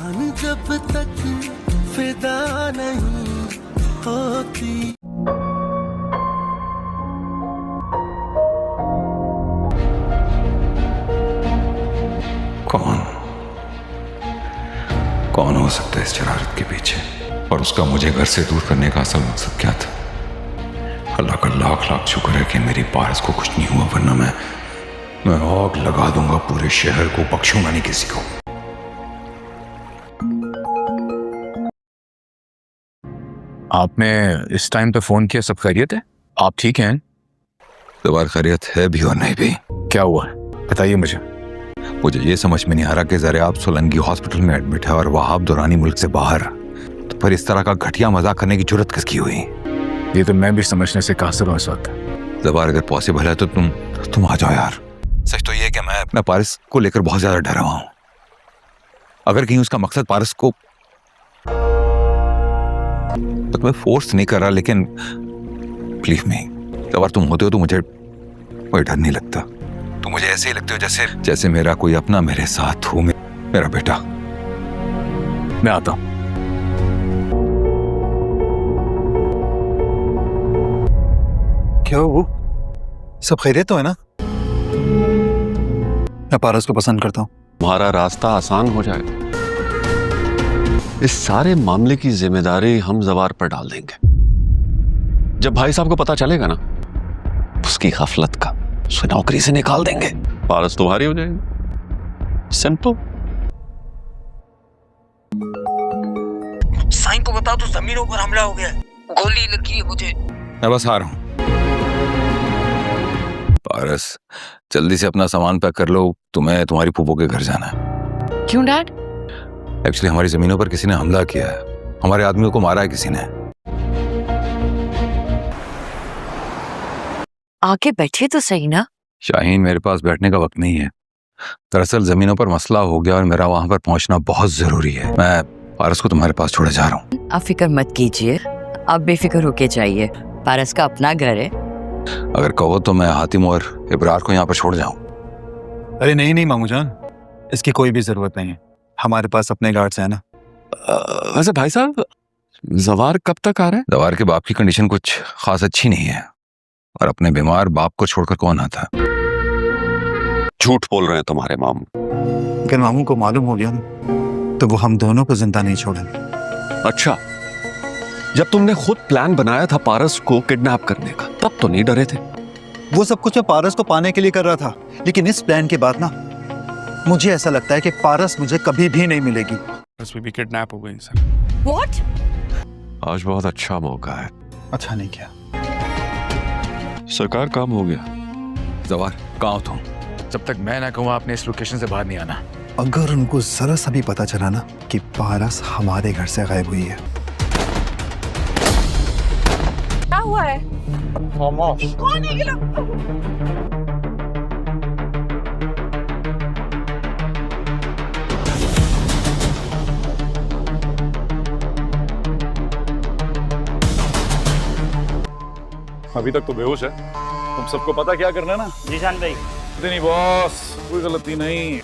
जान जब तक फिदा नहीं होती। कौन हो सकता है इस शरारत के पीछे, और उसका मुझे घर से दूर करने का असल मकसद क्या था? अल्लाह का लाख लाख शुक्र है कि मेरी पारस को कुछ नहीं हुआ, वरना मैं आग लगा दूंगा पूरे शहर को, बख्शूंगा नहीं किसी को। आपने इस टाइम पे फोन किया, सब खैरियत है? आप ठीक हैं? जवार खैरियत है भी और नहीं भी। क्या हुआ है बताइए मुझे ये समझ में नहीं आ रहा कि ज़रियाब सोलंकी हॉस्पिटल में एडमिट है और वहाब दुरानी मुल्क से बाहर, तो फिर इस तरह का घटिया मजाक करने की जुर्रत किसकी हुई? ये तो मैं भी समझने से कासिर हूं इस वक्त। जवार अगर पॉसिबल है तो तुम आ जाओ यार। सच तो ये है कि मैं अपना पारस को लेकर बहुत ज्यादा डरा हुआ हूं। अगर कहीं उसका मकसद पारस को, तो मैं फोर्स नहीं कर रहा, लेकिन प्लीज मी जवार, तुम होते हो तो मुझे कोई डर नहीं लगता। तुम मुझे ऐसे ही लगते हो जैसे मेरा कोई अपना मेरे साथ हो, मेरा बेटा। मैं आता हूं। क्या वो सब खैरियत तो है ना? मैं पारस को पसंद करता हूं। तुम्हारा रास्ता आसान हो जाएगा। इस सारे मामले की जिम्मेदारी हम जवार पर डाल देंगे। जब भाई साहब को पता चलेगा ना, उसकी गफलत का, उसे नौकरी से निकाल देंगे। पारस तुम्हारी हो जाएगी। सिंपल। साईं को बता दो जमीनों पर हमला हो गया है, गोली लगी है मुझे। मैं बस आ रहा हूं। पारस जल्दी से अपना सामान पैक कर लो, तुम्हें तुम्हारी फूफो के घर जाना है। क्यों डैड? एक्चुअली हमारी जमीनों पर किसी ने हमला किया है, हमारे आदमियों को मारा है किसी ने। आके बैठिए तो सही ना। शाहीन, मेरे पास बैठने का वक्त नहीं है। दरअसल जमीनों पर मसला हो गया और मेरा वहां पर पहुंचना बहुत जरूरी है। मैं पारस को तुम्हारे पास छोड़े जा रहा हूँ। आप फिक्र मत कीजिए, आप बेफिक्र होके जाइए। पारस का अपना घर है। अगर कहो तो मैं हातिम और इब्रार को यहाँ पर छोड़ जाऊं। अरे नहीं मामू जान, इसकी कोई भी जरूरत नहीं है, हमारे पास अपने गार्ड्स हैं ना। वैसे भाई साहब, जवार कब तक आ रहा है? जवार के बाप की कंडीशन कुछ खास अच्छी नहीं है, और अपने बीमार बाप को छोड़कर कौन आता? झूठ बोल रहे हैं तुम्हारे मामू। अगर मामू को मालूम हो गया ना, तो वो हम दोनों को जिंदा नहीं छोड़ेंगे। अच्छा, जब तुमने खुद प्लान बनाया था पारस को किडनैप करने का, तब तो नहीं डरे थे? वो सब कुछ मैं पारस को पाने के लिए कर रहा था, लेकिन इस प्लान के बाद ना मुझे ऐसा लगता है कि पारस मुझे कभी भी नहीं मिलेगी। पारस भी किडनैप हो गई सर। What? आज बहुत अच्छा मौका है। अच्छा नहीं किया सरकार, काम हो गया। जवार कहाँ हो तुम? जब तक मैं ना कहूँ आपने इस लोकेशन से बाहर नहीं आना। अगर उनको जरा सा भी पता चला ना कि पारस हमारे घर से गायब हुई है। क्या हुआ है? कौन है ये लोग? अभी तक तो बेहोश है। तुम सबको पता क्या करना है ना? जी जान भाई। नहीं बॉस, कोई गलती नहीं।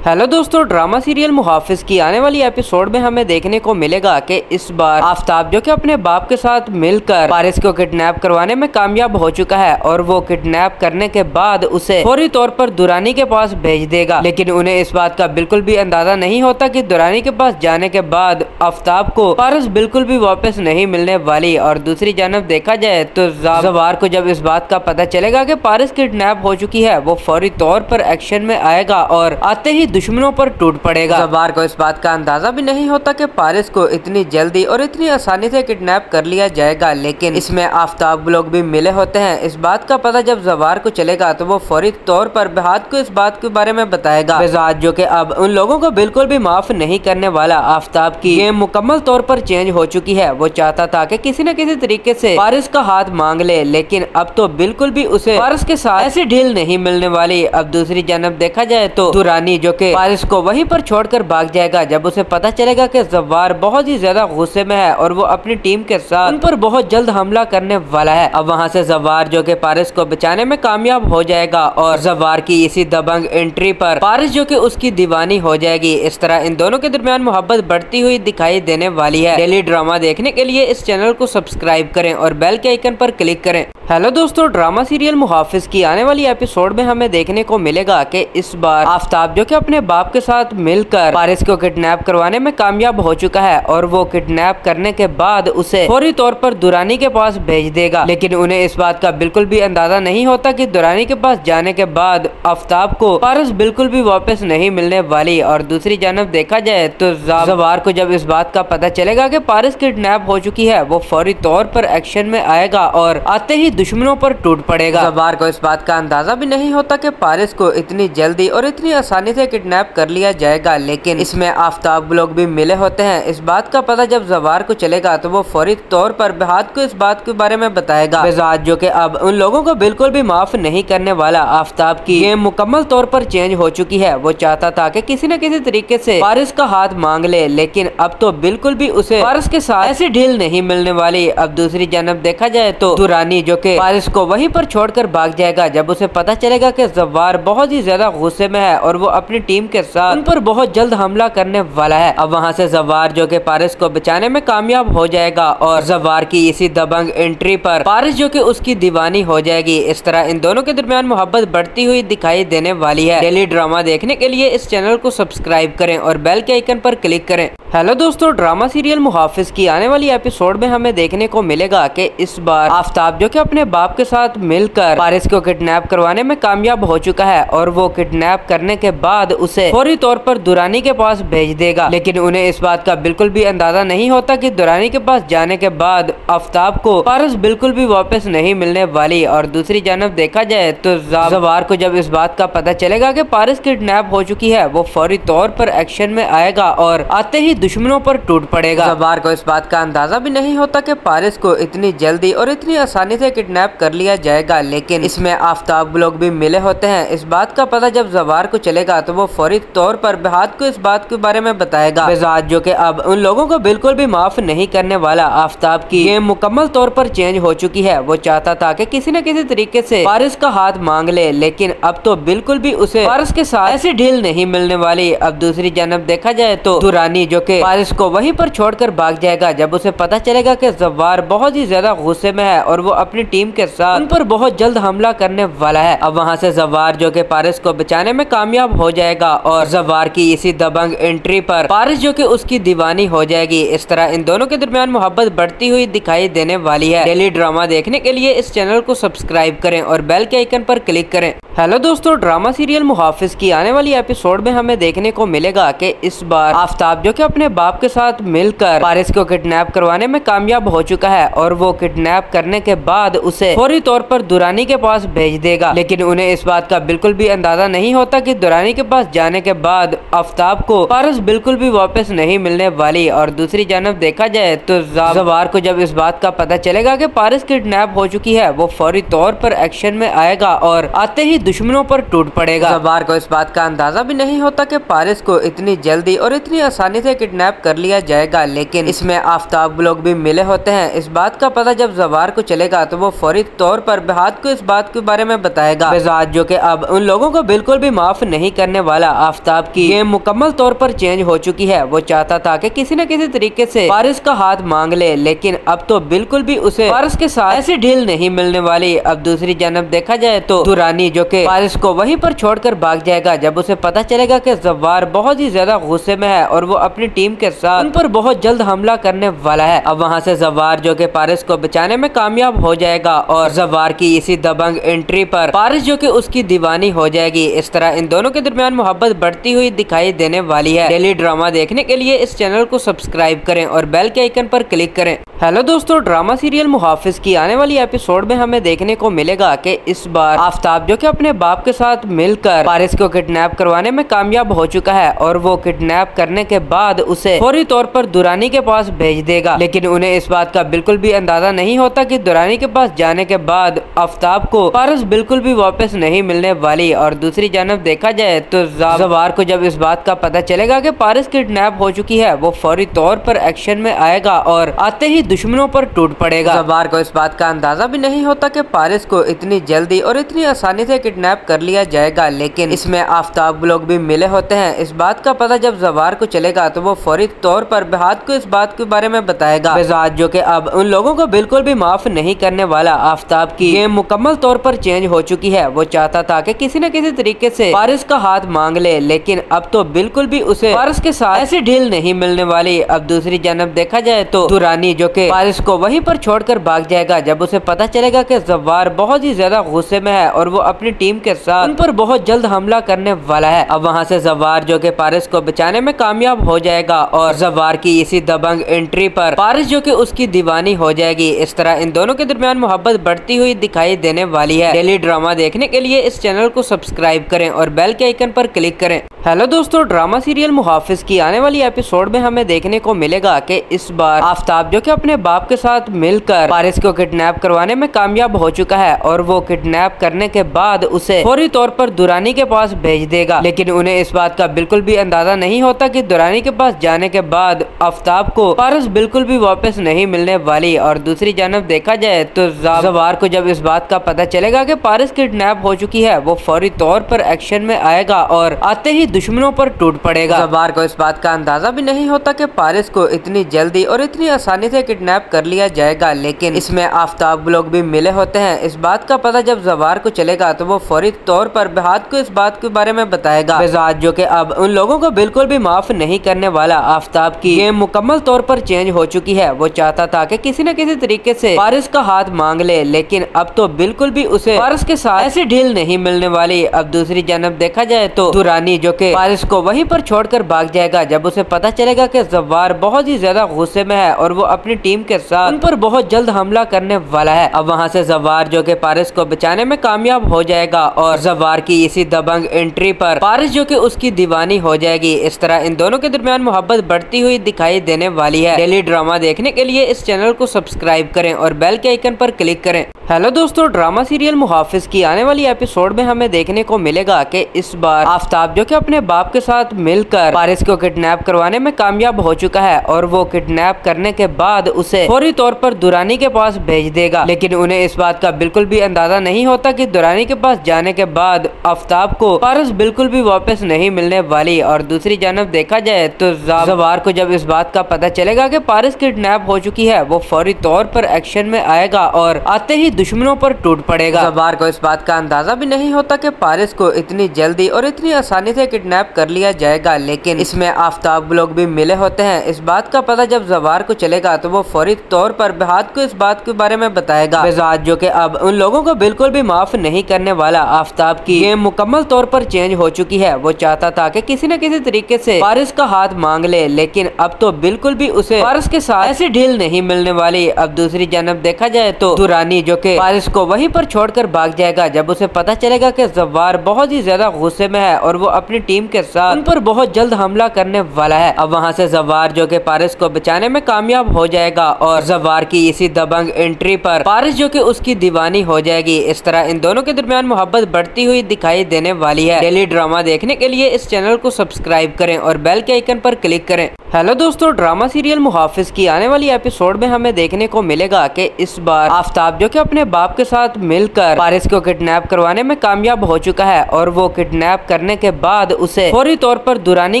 हेलो दोस्तों, ड्रामा सीरियल मुहाफिज की आने वाली एपिसोड में हमें देखने को मिलेगा कि इस बार आफ्ताब जो कि अपने बाप के साथ मिलकर पारस को किडनैप करवाने में कामयाब हो चुका है, और वो किडनैप करने के बाद उसे फौरी तौर पर दुरानी के पास भेज देगा। लेकिन उन्हें इस बात का बिल्कुल भी अंदाजा नहीं होता कि दुरानी के पास जाने के बाद आफ्ताब को पारस बिल्कुल भी वापस नहीं मिलने वाली। और दूसरी जानब देखा जाए तो जवार को जब इस बात का पता चलेगा कि पारस किडनैप हो चुकी है, वो फौरी तौर पर एक्शन में आएगा और आते ही दुश्मनों पर टूट पड़ेगा। जवार को इस बात का अंदाजा भी नहीं होता कि पारस को इतनी जल्दी और इतनी आसानी से किडनैप कर लिया जाएगा, लेकिन इसमें आफ्ताब लोग भी मिले होते हैं। इस बात का पता जब जवार को चलेगा तो वो फौरी तौर पर बेहाद को इस बात के बारे में बताएगा। बेजाद जो कि अब उन लोगों को बिल्कुल भी माफ नहीं करने वाला। आफ्ताब की गेम मुकम्मल तौर पर चेंज हो चुकी है। वो चाहता था कि किसी न किसी तरीके से पारस का हाथ मांग ले, लेकिन अब तो बिल्कुल भी उसे पारस के साथ ऐसी डील नहीं मिलने वाली। अब दूसरी जानब देखा जाए तो दुरानी जो कि कि पारिस को वहीं पर छोड़कर भाग जाएगा जब उसे पता चलेगा कि जवार बहुत ही ज्यादा गुस्से में है और वो अपनी टीम के साथ उन पर बहुत जल्द हमला करने वाला है। अब वहाँ से जवार जो कि पारिस को बचाने में कामयाब हो जाएगा और जवार की इसी दबंग एंट्री पर पारिस जो कि उसकी दीवानी हो जाएगी। इस तरह इन दोनों के दरमियान मोहब्बत बढ़ती हुई दिखाई देने वाली है। डेली ड्रामा देखने के लिए इस चैनल को सब्सक्राइब करें और बेल के आइकन पर क्लिक करें। हेलो दोस्तों, ड्रामा सीरियल मुहाफिज की आने वाली एपिसोड में हमें देखने को मिलेगा कि इस बार आफ्ताब जो कि अपने बाप के साथ मिलकर पारिस को किडनैप करवाने में कामयाब हो चुका है और वो किडनैप करने के बाद उसे फौरी तौर पर दुरानी के पास भेज देगा। लेकिन उन्हें इस बात का बिल्कुल भी अंदाजा नहीं होता कि दुरानी के पास जाने के बाद आफ्ताब को पारिस बिल्कुल भी वापस नहीं मिलने वाली। और दूसरी जानब देखा जाए तो जवार को जब इस बात का पता चलेगा कि पारिस किडनैप हो चुकी है, वो फौरी तौर पर एक्शन में आएगा और आते ही दुश्मनों पर टूट पड़ेगा। जवार को इस बात का अंदाजा भी नहीं होता कि पारिस को इतनी जल्दी और इतनी आसानी से किडनैप कर लिया जाएगा। लेकिन इसमें आफ्ताब लोग भी मिले होते हैं। इस बात का पता जब जवार को चलेगा तो वो फौरी तौर पर बेहाद को इस बात के बारे में बताएगा। बेजाद जो कि अब उन लोगों को बिल्कुल भी माफ नहीं करने वाला। आफ्ताब की गेम मुकम्मल तौर पर चेंज हो चुकी है। वो चाहता था कि किसी न किसी तरीके से पारिस का हाथ मांग ले, लेकिन अब तो बिल्कुल भी उसे पारिस के साथ ऐसी ढील नहीं मिलने वाली। अब दूसरी जानब देखा जाए तो दुरानी जो कि पारिस को वहीं पर छोड़कर भाग जाएगा जब उसे पता चलेगा कि जवार बहुत ही ज्यादा गुस्से में है और वो अपनी टीम के साथ उन पर बहुत जल्द हमला करने वाला है। अब वहाँ से जवार जो कि पारिस को बचाने में कामयाब हो जाएगा और जवार की इसी दबंग एंट्री पर पारिस जो कि उसकी दीवानी हो जाएगी। इस तरह इन दोनों के दरमियान मोहब्बत बढ़ती हुई दिखाई देने वाली है। डेली ड्रामा देखने के लिए इस चैनल को सब्सक्राइब करें और बेल के आइकन पर क्लिक करें। हेलो दोस्तों, ड्रामा सीरियल मुहाफिज की आने वाली एपिसोड में हमें देखने को मिलेगा कि इस बार आफ्ताब जो कि अपने बाप के साथ मिलकर पारिस को किडनैप करवाने में कामयाब हो चुका है और वो किडनैप करने के बाद उसे फौरी तौर पर दुरानी के पास भेज देगा। लेकिन उन्हें इस बात का बिल्कुल भी अंदाजा नहीं होता कि दुरानी के पास जाने के बाद आफ्ताब को पारिस बिल्कुल भी वापस नहीं मिलने वाली। और दूसरी जानब देखा जाए तो जवार को जब इस बात का पता चलेगा कि पारिस किडनैप हो चुकी है, वो फौरी तौर पर एक्शन में आएगा और आते ही दुश्मनों पर टूट पड़ेगा। जवार को इस बात का अंदाजा भी नहीं होता कि पारिस को इतनी जल्दी और इतनी आसानी से किडनैप कर लिया जाएगा। लेकिन इसमें आफ्ताब लोग भी मिले होते हैं। इस बात का पता जब जवार को चलेगा तो वो फौरी तौर पर बेहाद को इस बात के बारे में बताएगा। बेजाद जो कि अब उन लोगों को बिल्कुल भी माफ नहीं करने वाला। आफ्ताब की गेम मुकम्मल तौर पर चेंज हो चुकी है। वो चाहता था कि किसी न किसी तरीके से पारिस का हाथ मांग ले, लेकिन अब तो बिल्कुल भी उसे पारिस के साथ ऐसी ढील नहीं मिलने वाली। अब दूसरी जानब देखा जाए तो दुरानी जो कि पारिस को वहीं पर छोड़कर भाग जाएगा जब उसे पता चलेगा कि जवार बहुत ही ज्यादा गुस्से में है और वो अपनी टीम के साथ उन पर बहुत जल्द हमला करने वाला है। अब वहाँ से जवार जो कि पारिस को बचाने में कामयाब हो जाएगा और जवार की इसी दबंग एंट्री पर पारिस जो कि उसकी दीवानी हो जाएगी। इस तरह इन दोनों के दरमियान मोहब्बत बढ़ती हुई दिखाई देने वाली है। डेली ड्रामा देखने के लिए इस चैनल को सब्सक्राइब करें और बेल के आइकन पर क्लिक करें। हेलो दोस्तों, ड्रामा सीरियल मुहाफिज की आने वाली एपिसोड में हमें देखने को मिलेगा कि इस बार आफ्ताब जो कि अपने बाप के साथ मिलकर पारिस को किडनैप करवाने में कामयाब हो चुका है और वो किडनैप करने के बाद उसे फौरी तौर पर दुरानी के पास भेज देगा। लेकिन उन्हें इस बात का बिल्कुल भी अंदाजा नहीं होता कि दुरानी के पास जाने के बाद आफ्ताब को पारिस बिल्कुल भी वापस नहीं मिलने वाली। और दूसरी जानब देखा जाए तो जवार को जब इस बात का पता चलेगा कि पारिस किडनैप हो चुकी है, वो फौरी तौर पर एक्शन में आएगा और आते ही दुश्मनों पर टूट पड़ेगा। जवार को इस बात का अंदाजा भी नहीं होता कि पारिस को इतनी जल्दी और इतनी आसानी से किडनैप कर लिया जाएगा। लेकिन इसमें आफ्ताब लोग भी मिले होते हैं। इस बात का पता जब जवार को चलेगा तो वो फौरी तौर पर बेहाद को इस बात के बारे में बताएगा। बेजाद जो कि अब उन लोगों को बिल्कुल भी माफ नहीं करने वाला। आफ्ताब की गेम मुकम्मल तौर पर चेंज हो चुकी है। वो चाहता था कि किसी न किसी तरीके से पारिस का हाथ मांग ले, लेकिन अब तो बिल्कुल भी उसे पारिस के साथ ऐसी ढील नहीं मिलने वाली। अब दूसरी जानब देखा जाए तो दुरानी जो कि पारिस को वहीं पर छोड़कर भाग जाएगा जब उसे पता चलेगा कि जवार बहुत ही ज्यादा गुस्से में है और वो अपनी टीम के साथ उन पर बहुत जल्द हमला करने वाला है। अब वहाँ से जवार जो कि पारिस को बचाने में कामयाब हो जाएगा और जवार की इसी दबंग एंट्री पर पारिस जो कि उसकी दीवानी हो जाएगी। इस तरह इन दोनों के दरमियान मोहब्बत बढ़ती हुई दिखाई देने वाली है। डेली ड्रामा देखने के लिए इस चैनल को सब्सक्राइब करें और बेल के आइकन पर क्लिक करें। हेलो दोस्तों, ड्रामा सीरियल मुहाफिज की आने वाली एपिसोड में हमें देखने को मिलेगा कि इस बार आफ्ताब जो कि अपने बाप के साथ मिलकर पारिस को किडनैप करवाने में कामयाब हो चुका है और वो किडनैप करने के बाद उसे फौरी तौर पर दुरानी के पास भेज देगा। लेकिन उन्हें इस बात का बिल्कुल भी अंदाजा नहीं होता कि दुरानी के पास जाने के बाद आफ्ताब को पारिस बिल्कुल भी वापस नहीं मिलने वाली। और दूसरी जानब देखा जाए तो जवार को जब इस बात का पता चलेगा कि पारिस किडनैप हो चुकी है वो फौरी तौर पर एक्शन में आएगा और आते ही दुश्मनों पर टूट पड़ेगा। जवार को इस बात का अंदाजा भी नहीं होता कि पारिस को इतनी जल्दी और इतनी आसानी से किडनैप कर लिया जाएगा, लेकिन इसमें आफ्ताब लोग भी मिले होते हैं। इस बात का पता जब जवार को चलेगा तो वो फौरी तौर पर बेहाद को इस बात के बारे में बताएगा। बेजाद जो कि अब उन लोगों को बिल्कुल भी माफ नहीं करने वाला, आफ्ताब की गेम मुकम्मल तौर पर चेंज हो चुकी है। वो चाहता था कि किसी न किसी तरीके से पारिस का हाथ मांग ले, लेकिन अब तो बिल्कुल भी उसे पारिस के साथ ऐसी ढील नहीं मिलने वाली। अब दूसरी जानब देखा जाए तो दुरानी जो कि पारिस को वहीं पर छोड़कर भाग जाएगा जब उसे पता चलेगा कि जवार बहुत ही ज्यादा गुस्से में है और वो अपनी टीम के साथ उन पर बहुत जल्द हमला करने वाला है। अब वहाँ से जवार जो कि पारिस को बचाने में कामयाब हो जाएगा और जवार की इसी दबंग एंट्री पर पारिस जो कि उसकी दीवानी हो जाएगी। इस तरह इन दोनों के दरमियान मोहब्बत बढ़ती हुई दिखाई देने वाली है। डेली ड्रामा देखने के लिए इस चैनल को सब्सक्राइब करें और बेल के आइकन पर क्लिक करें। हेलो दोस्तों, ड्रामा सीरियल मुहाफिज की आने वाली एपिसोड में हमें देखने को मिलेगा कि इस बार आफ्ताब जो कि अपने बाप के साथ मिलकर पारिस को किडनैप करवाने में कामयाब हो चुका है और वो किडनैप करने के बाद उसे फौरी तौर पर दुरानी के पास भेज देगा। लेकिन उन्हें इस बात का बिल्कुल भी अंदाजा नहीं होता कि दुरानी के पास जाने के बाद आफ्ताब को पारिस बिल्कुल भी वापस नहीं मिलने वाली। और दूसरी जानब देखा जाए तो जवार को जब इस बात का पता चलेगा कि पारिस किडनैप हो चुकी है वो फौरी तौर पर एक्शन में आएगा और आते ही दुश्मनों पर टूट पड़ेगा। जवार को इस बात का अंदाजा भी नहीं होता कि पारिस को इतनी जल्दी और इतनी आसानी से किडनैप कर लिया जाएगा, लेकिन इसमें आफ्ताब लोग भी मिले होते हैं। इस बात का पता जब जवार को चलेगा तो वो फौरी तौर पर बेहाद को इस बात के बारे में बताएगा। बेजाद जो कि अब उन लोगों को बिल्कुल भी माफ नहीं करने वाला, आफ्ताब की गेम मुकम्मल तौर पर चेंज हो चुकी है। वो चाहता था कि किसी न किसी तरीके से पारिस का हाथ मांग ले, लेकिन अब तो बिल्कुल भी उसे पारिस के साथ ऐसी ढील नहीं मिलने वाली। अब दूसरी जानब देखा जाए तो दुरानी जो कि पारिस को वहीं पर छोड़कर भाग जाएगा जब उसे पता चलेगा कि जवार बहुत ही ज्यादा गुस्से में है और वो अपनी टीम के साथ उन पर बहुत जल्द हमला करने वाला है। अब वहाँ से जवार जो कि पारिस को बचाने में कामयाब हो जाएगा और जवार की इसी दबंग एंट्री पर पारिस जो कि उसकी दीवानी हो जाएगी। इस तरह इन दोनों के दरमियान मोहब्बत बढ़ती हुई दिखाई देने वाली है। डेली ड्रामा देखने के लिए इस चैनल को सब्सक्राइब करें और बेल के आइकन पर क्लिक करें। हेलो दोस्तों, ड्रामा सीरियल मुहाफिज की आने वाली एपिसोड में हमें देखने को मिलेगा कि इस बार आफ्ताब जो कि अपने बाप के साथ मिलकर पारिस को किडनैप करवाने में कामयाब हो चुका है और वो किडनैप करने के बाद उसे फौरी तौर पर दुरानी के पास भेज देगा। लेकिन उन्हें इस बात का बिल्कुल भी अंदाजा नहीं होता कि दुरानी के पास जाने के बाद आफ्ताब को पारिस बिल्कुल भी वापस नहीं मिलने वाली। और दूसरी जानब देखा जाए तो जवार को जब इस बात का पता चलेगा कि पारिस किडनैप हो चुकी है वो फौरी तौर पर एक्शन में आएगा और आते ही दुश्मनों पर टूट पड़ेगा। जवार को इस बात का अंदाजा भी नहीं होता कि पारिस को इतनी जल्दी और इतनी आसानी से किडनैप कर लिया जाएगा, लेकिन इसमें आफ्ताब लोग भी मिले होते हैं। इस बात का पता जब जवार को चलेगा तो वो फौरी तौर पर बेहाद को इस बात के बारे में बताएगा। बेजाद जो कि अब उन लोगों को बिल्कुल भी माफ नहीं करने वाला, आफ्ताब की गेम मुकम्मल तौर पर चेंज हो चुकी है। वो चाहता था कि किसी न किसी तरीके से पारिस का हाथ मांग ले, लेकिन अब तो बिल्कुल भी उसे पारिस के साथ ऐसी ढील नहीं मिलने वाली। अब दूसरी जानब देखा जाए तो दुरानी जो कि पारिस को वहीं पर छोड़कर भाग जाएगा जब उसे पता चलेगा कि जवार बहुत ही ज्यादा गुस्से में है और वो अपनी टीम के साथ उन पर बहुत जल्द हमला करने वाला है। अब वहाँ से जवार जो कि पारिस को बचाने में कामयाब हो जाएगा और जवार की इसी दबंग एंट्री पर पारिस जो कि उसकी दीवानी हो जाएगी। इस तरह इन दोनों के दरमियान मोहब्बत बढ़ती हुई दिखाई देने वाली है। डेली ड्रामा देखने के लिए इस चैनल को सब्सक्राइब करें और बेल के आइकन पर क्लिक करें। हेलो दोस्तों, ड्रामा सीरियल मुहाफिज की आने वाली एपिसोड में हमें देखने को मिलेगा कि इस बार आफ्ताब जो कि अपने बाप के साथ मिलकर पारिस को किडनैप करवाने में कामयाब हो चुका है और वो किडनैप करने के बाद उसे फौरी तौर पर दुरानी